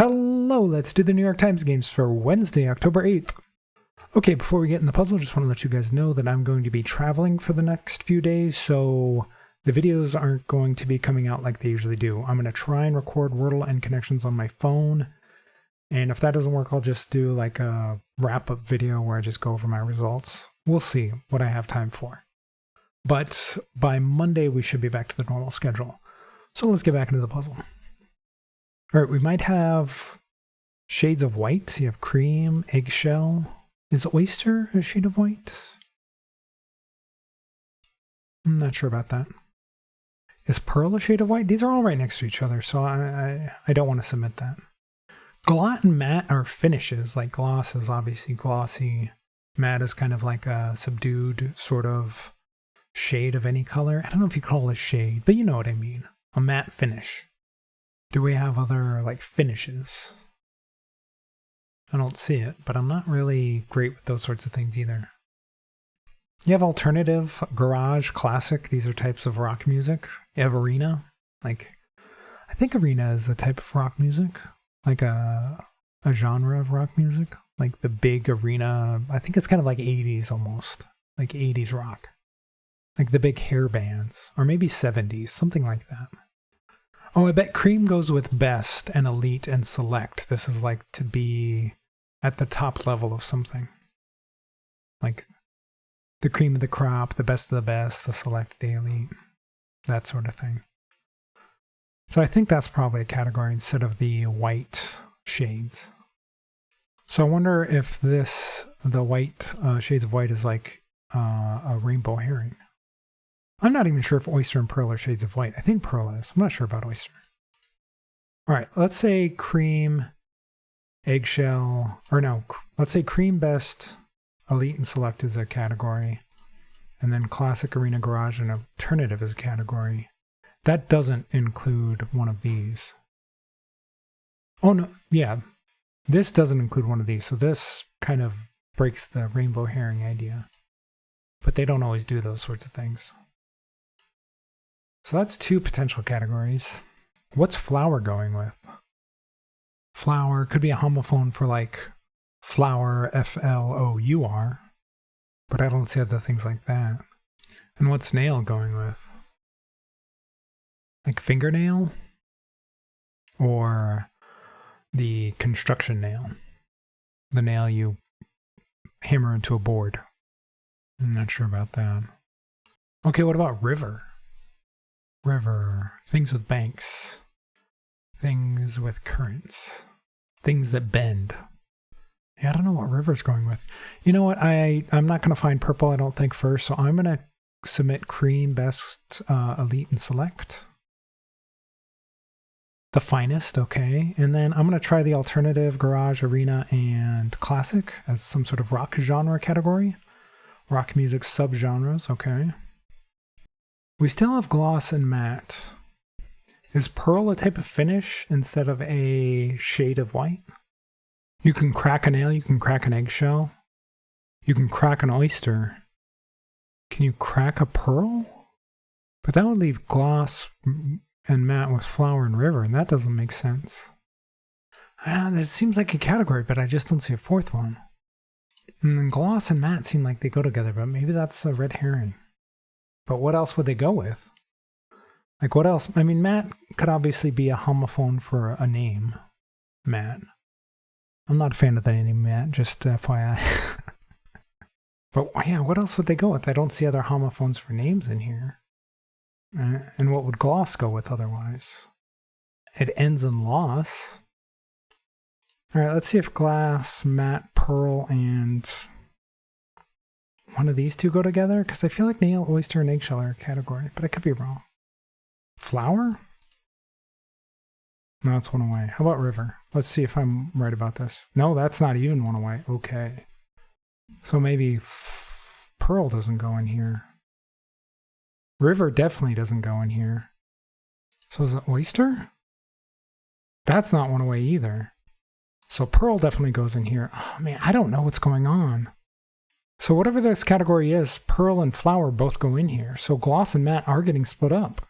Hello, let's do the New York Times games for Wednesday, October 8th. Okay, before we get in the puzzle, just want to let you guys know that I'm going to be traveling for the next few days, so the videos aren't going to be coming out like they usually do. I'm going to try and record Wordle and connections on my phone, and if that doesn't work, I'll just do like a wrap-up video where I just go over my results. We'll see what I have time for. But by Monday, we should be back to the normal schedule. So let's get back into the puzzle. All right, we might have shades of white. You have cream, eggshell. Is oyster a shade of white? I'm not sure about that. Is pearl a shade of white? These are all right next to each other, so I don't want to submit that. Glot and matte are finishes. Like gloss is obviously glossy. Matte is kind of like a subdued sort of shade of any color. I don't know if you call it a shade, but you know what I mean. A matte finish. Do we have other like finishes? I don't see it, but I'm not really great with those sorts of things either. You have alternative, garage, classic. These are types of rock music. You have arena. Like, I think arena is a type of rock music. Like a genre of rock music. Like the big arena. I think it's kind of like 80s almost. Like 80s rock. Like the big hair bands. Or maybe 70s. Something like that. Oh, I bet cream goes with best and elite and select. This is like to be at the top level of something. Like the cream of the crop, the best of the best, the select, the elite, that sort of thing. So I think that's probably a category instead of the white shades. So I wonder if the white shades of white is like a rainbow herring. I'm not even sure if oyster and pearl are shades of white. I think pearl is. I'm not sure about oyster. All right, let's say cream, eggshell, or no, let's say cream, best, elite, and select is a category. And then classic, arena, garage, and alternative is a category. That doesn't include one of these. Oh, no, yeah. This doesn't include one of these, so this kind of breaks the rainbow herring idea. But they don't always do those sorts of things. So that's two potential categories. What's flower going with? Flower could be a homophone for like flower, F-L-O-U-R. But I don't see other things like that. And what's nail going with? Like fingernail? Or the construction nail? The nail you hammer into a board. I'm not sure about that. Okay, what about river? River, things with banks, things with currents, things that bend. Yeah, I don't know what river's going with. You know what? I'm not going to find purple, I don't think, first, so I'm going to submit cream, best, elite, and select. The finest, okay. And then I'm going to try the alternative, garage, arena, and classic as some sort of rock genre category. Rock music subgenres, okay. We still have gloss and matte. Is pearl a type of finish instead of a shade of white? You can crack a nail, you can crack an eggshell, you can crack an oyster. Can you crack a pearl? But that would leave gloss and matte with flower and river, and that doesn't make sense. That seems like a category, but I just don't see a fourth one. And then gloss and matte seem like they go together, but maybe that's a red herring. But what else would they go with? Like what else? I mean, matte could obviously be a homophone for a name. Matte. I'm not a fan of the name Matt, just FYI. But yeah, what else would they go with? I don't see other homophones for names in here. And what would gloss go with otherwise? It ends in loss. All right, let's see if glass, matte, pearl, and one of these two go together, because I feel like nail, oyster, and eggshell are a category, but I could be wrong. Flower? No, it's one away. How about river? Let's see if I'm right about this. No, that's not even one away. Okay. So maybe pearl doesn't go in here. River definitely doesn't go in here. So is it oyster? That's not one away either. So pearl definitely goes in here. Oh man, I don't know what's going on. So whatever this category is, pearl and flower both go in here. So gloss and matte are getting split up.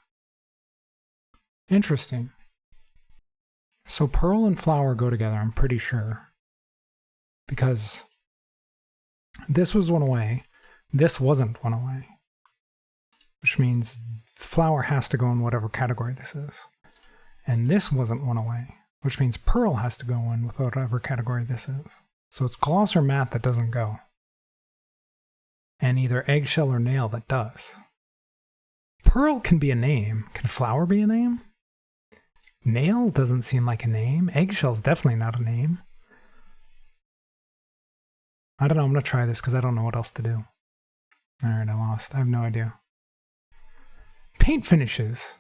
Interesting. So pearl and flower go together, I'm pretty sure. Because this was one away. This wasn't one away. Which means flower has to go in whatever category this is. And this wasn't one away. Which means pearl has to go in with whatever category this is. So it's gloss or matte that doesn't go. And either eggshell or nail that does. Pearl can be a name. Can flower be a name? Nail doesn't seem like a name. Eggshell's definitely not a name. I don't know. I'm going to try this because I don't know what else to do. All right, I lost. I have no idea. Paint finishes.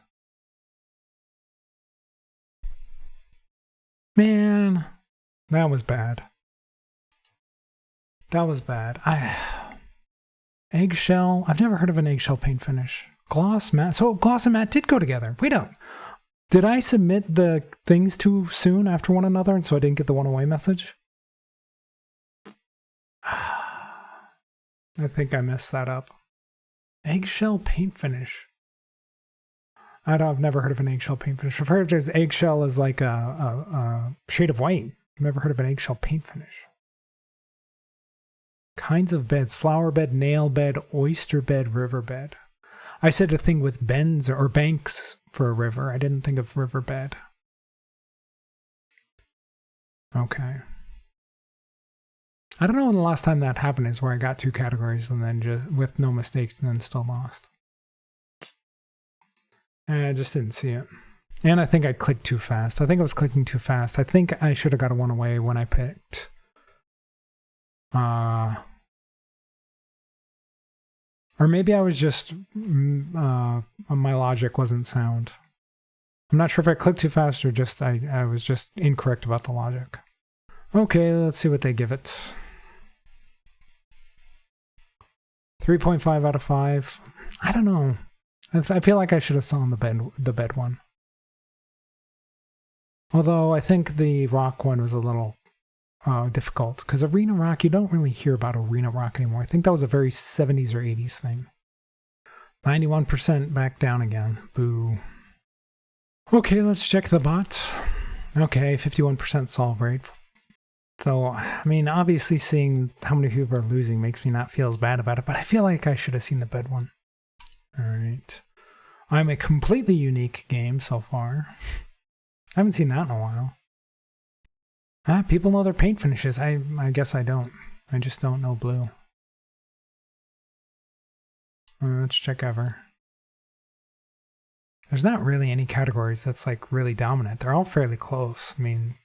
Man, that was bad. That was bad. Eggshell. I've never heard of an eggshell paint finish. Gloss, matte. So gloss and matte did go together. Wait up. Did I submit the things too soon after one another and so I didn't get the one away message? I think I messed that up. Eggshell paint finish. I've never heard of an eggshell paint finish. I've heard there's eggshell as like a shade of white. I've never heard of an eggshell paint finish. Kinds of beds. Flower bed, nail bed, oyster bed, river bed. I said a thing with bends or banks for a river. I didn't think of riverbed. Okay. I don't know when the last time that happened is where I got two categories and then just with no mistakes and then still lost. And I just didn't see it. And I think I clicked too fast. I think I was clicking too fast. I think I should have got a one away when I picked. Or maybe I was just, my logic wasn't sound. I'm not sure if I clicked too fast or just I was just incorrect about the logic. Okay, let's see what they give it. 3.5 out of 5. I don't know. I feel like I should have saw the bed one. Although I think the rock one was a little difficult, because arena rock, you don't really hear about arena rock anymore. I think that was a very 70s or 80s thing. 91% back down again. Boo. Okay, let's check the bot. Okay, 51% solve rate. So, I mean, obviously seeing how many people are losing makes me not feel as bad about it, but I feel like I should have seen the bed one. All right. I'm a completely unique game so far. I haven't seen that in a while. People know their paint finishes. I guess I don't. I just don't know blue. Let's check ever. There's not really any categories that's like really dominant. They're all fairly close. I mean,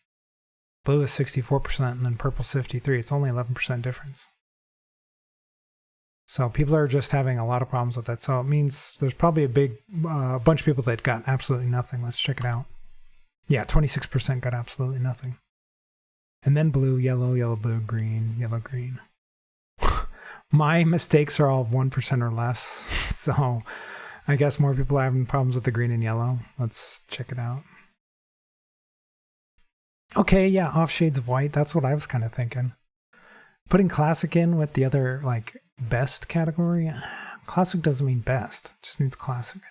blue is 64% and then purple's 53%. It's only 11% difference. So people are just having a lot of problems with it. So it means there's probably a big bunch of people that got absolutely nothing. Let's check it out. Yeah, 26% got absolutely nothing. And then blue, yellow, yellow, blue, green, yellow, green. My mistakes are all of 1% or less. So I guess more people are having problems with the green and yellow. Let's check it out. Okay, yeah, off shades of white. That's what I was kind of thinking. Putting classic in with the other, like, best category. Classic doesn't mean best. It just means classic.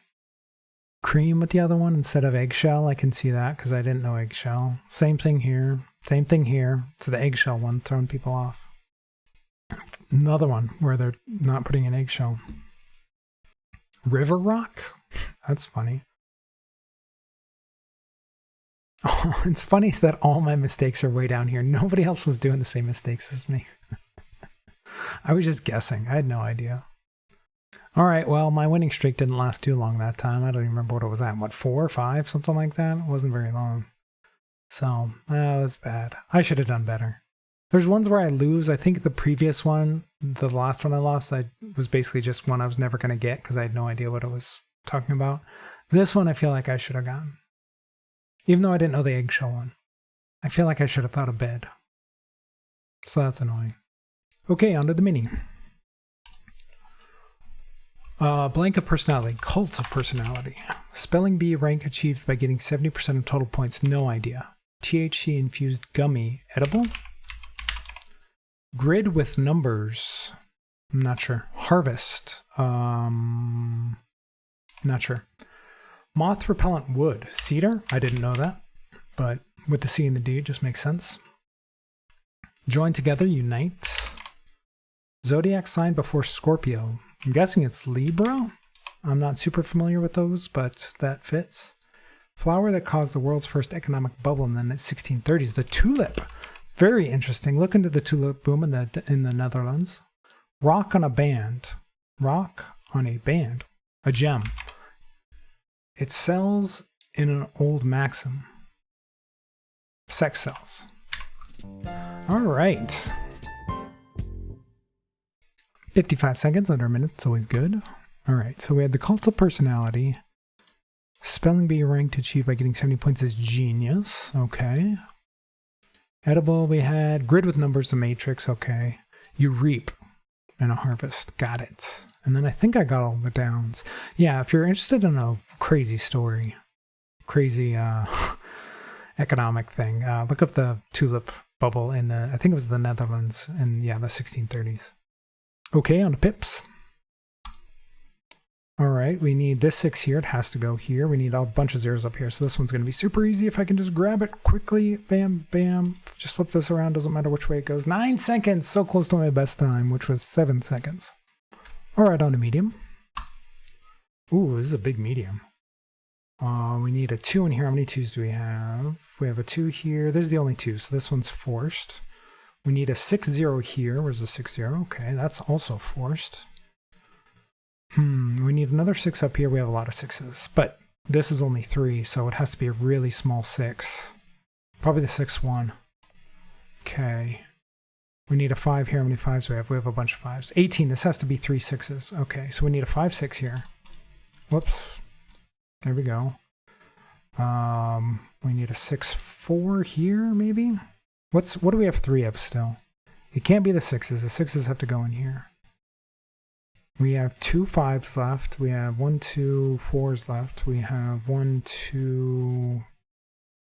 Cream with the other one instead of eggshell. I can see that because I didn't know eggshell. Same thing here. Same thing here. It's the eggshell one throwing people off. Another one where they're not putting an eggshell. River rock? That's funny. Oh, it's funny that all my mistakes are way down here. Nobody else was doing the same mistakes as me. I was just guessing. I had no idea. All right, well, my winning streak didn't last too long that time. I don't even remember what it was at. What, 4 or 5? Something like that? It wasn't very long. So, that was bad. I should have done better. There's ones where I lose. I think the previous one, the last one I lost, I was basically just one I was never going to get because I had no idea what it was talking about. This one I feel like I should have gotten. Even though I didn't know the eggshell one. I feel like I should have thought of bed. So that's annoying. Okay, on to the mini. Blank of personality. Cult of personality. Spelling bee rank achieved by getting 70% of total points. No idea. THC infused gummy. Edible? Grid with numbers. I'm not sure. Harvest. Not sure. Moth repellent wood. Cedar? I didn't know that. But with the C and the D, it just makes sense. Join together, unite. Zodiac sign before Scorpio. I'm guessing it's Libra. I'm not super familiar with those, but that fits. Flower that caused the world's first economic bubble in the 1630s. The tulip. Very interesting. Look into the tulip boom in the Netherlands. Rock on a band. Rock on a band. A gem. It sells in an old maxim. Sex sells. All right. 55 seconds, under a minute. It's always good. All right. So we had the cult of personality. Spelling bee ranked achieved by getting 70 points is genius. Okay. Edible, we had grid with numbers, a matrix. Okay. You reap and a harvest. Got it. And then I think I got all the downs. Yeah, if you're interested in a crazy story, crazy economic thing, look up the tulip bubble in the, I think it was the Netherlands in, yeah, the 1630s. Okay, on to pips. All right, we need this 6 here. It has to go here. We need a bunch of zeros up here. So this one's going to be super easy if I can just grab it quickly. Bam, bam. Just flip this around. Doesn't matter which way it goes. 9 seconds. So close to my best time, which was 7 seconds. All right, on to medium. Ooh, this is a big medium. We need a 2 in here. How many 2s do we have? We have a 2 here. This is the only 2, so this one's forced. We need a 6-0 here. Where's the 6-0? Okay, that's also forced. We need another 6 up here. We have a lot of 6s, but this is only 3, so it has to be a really small 6. Probably the 6-1. Okay. We need a 5 here. How many 5s do we have? We have a bunch of 5s. 18. This has to be 3 6s. Okay, so we need a 5-6 here. Whoops. There we go. We need a 6-4 here, maybe? What do we have 3 of still? It can't be the 6s. The 6s have to go in here. We have 2 5s left. We have 1, 2 4s left. We have 1, 2...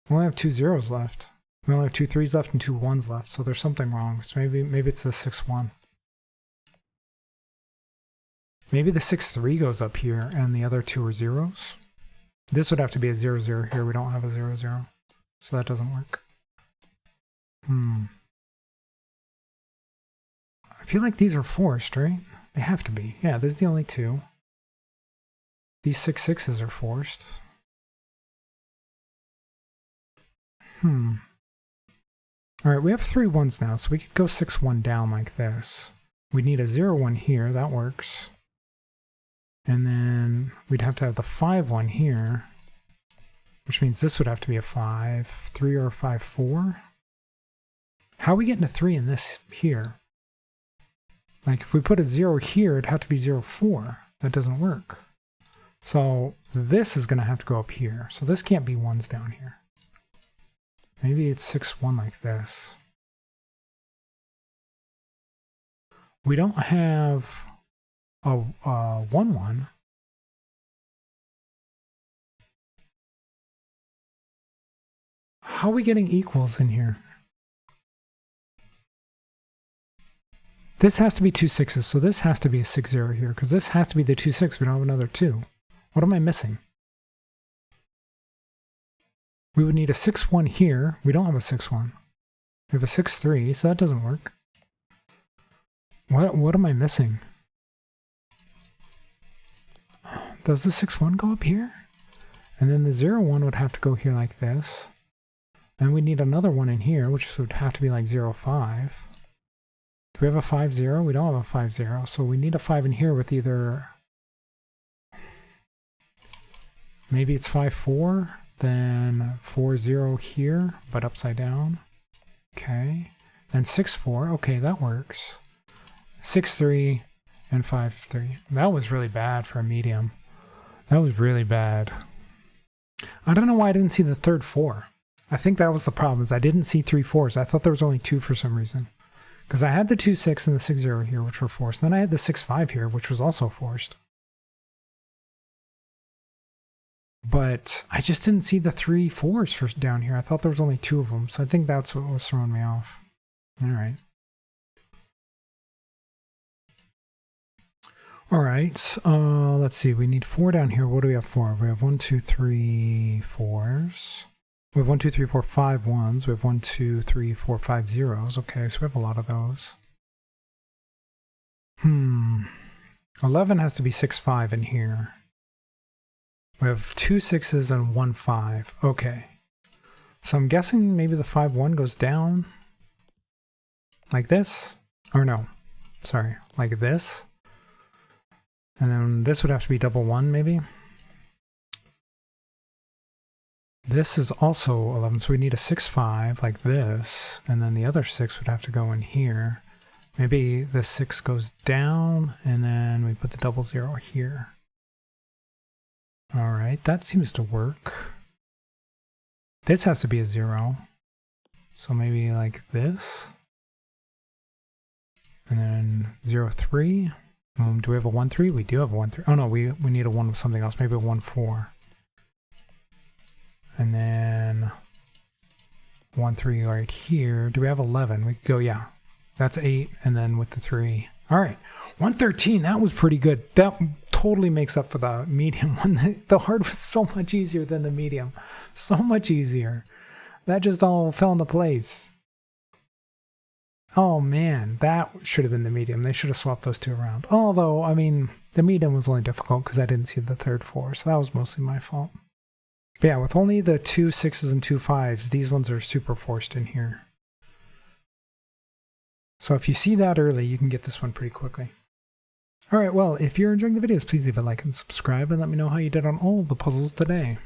We only have 2 zeros left. We only have 2 3s left and 2 1s left, so there's something wrong. So maybe it's the 6-1. Maybe the 6-3 goes up here and the other 2 are zeros. This would have to be a 0-0 here. We don't have a 0-0, so that doesn't work. I feel like these are forced, right? They have to be. Yeah, this is the only 2. These 6 6s are forced. All right, we have 3 1s now, so we could go 6-1 down like this. We need a 0-1 here. That works. And then we'd have to have the 5-1 here, which means this would have to be a 5-3 or a 5-4. How are we getting a 3 in this here? Like, if we put a 0 here, it'd have to be 0-4. That doesn't work. So this is going to have to go up here. So this can't be 1s down here. Maybe it's 6-1 like this. We don't have a 1-1. How are we getting equals in here? This has to be 2 6s, so this has to be a 6-0 here, because this has to be the 2 6. We don't have another 2. What am I missing? We would need a 6-1 here. We don't have a 6-1. We have a 6-3, so that doesn't work. What am I missing? Does the 6-1 go up here? And then the 0-1 would have to go here like this. And we need another one in here, which would have to be like 0-5. Do we have a 5-0? We don't have a 5-0, so we need a 5 in here with either... Maybe it's 5-4, then 4-0 here, but upside down. Okay. Then 6-4. Okay, that works. 6-3 and 5-3. That was really bad for a medium. That was really bad. I don't know why I didn't see the third 4. I think that was the problem, is I didn't see 3 4s. I thought there was only 2 for some reason. Because I had the 2 6 and the 6-0 here, which were forced. Then I had the 6-5 here, which was also forced. But I just didn't see the 3 4s for down here. I thought there was only 2 of them, so I think that's what was throwing me off. All right. All right, let's see. We need 4 down here. What do we have for? We have 1, 2, 3 4s. We have 1, 2, 3, 4, 5 ones. We have 1, 2, 3, 4, 5 zeros. Okay, so we have a lot of those. 11 has to be 6, 5 in here. We have 2 6s and 1 5. Okay. So I'm guessing maybe the 5 1 goes down like this. Or no, sorry, like this. And then this would have to be double 1 maybe. This is also 11, so we need a 6 5 like this. And then the other 6 would have to go in here. Maybe the 6 goes down, and then we put the double 0 here. All right, that seems to work. This has to be a 0. So maybe like this. And then 0, 3. Do we have a 1, 3? We do have a 1, 3. Oh no, we need a 1 with something else. Maybe a 1, 4. And then 1, 3 right here. Do we have 11? We go, yeah. That's 8, and then with the 3. All right, 113, that was pretty good. That totally makes up for the medium one. The hard was so much easier than the medium. So much easier. That just all fell into place. Oh man, that should have been the medium. They should have swapped those two around. Although, I mean, the medium was only difficult because I didn't see the third 4, so that was mostly my fault. But yeah, with only the 2 6s and 2 5s, these ones are super forced in here. So if you see that early, you can get this one pretty quickly. All right, well, if you're enjoying the videos, please leave a like and subscribe and let me know how you did on all the puzzles today.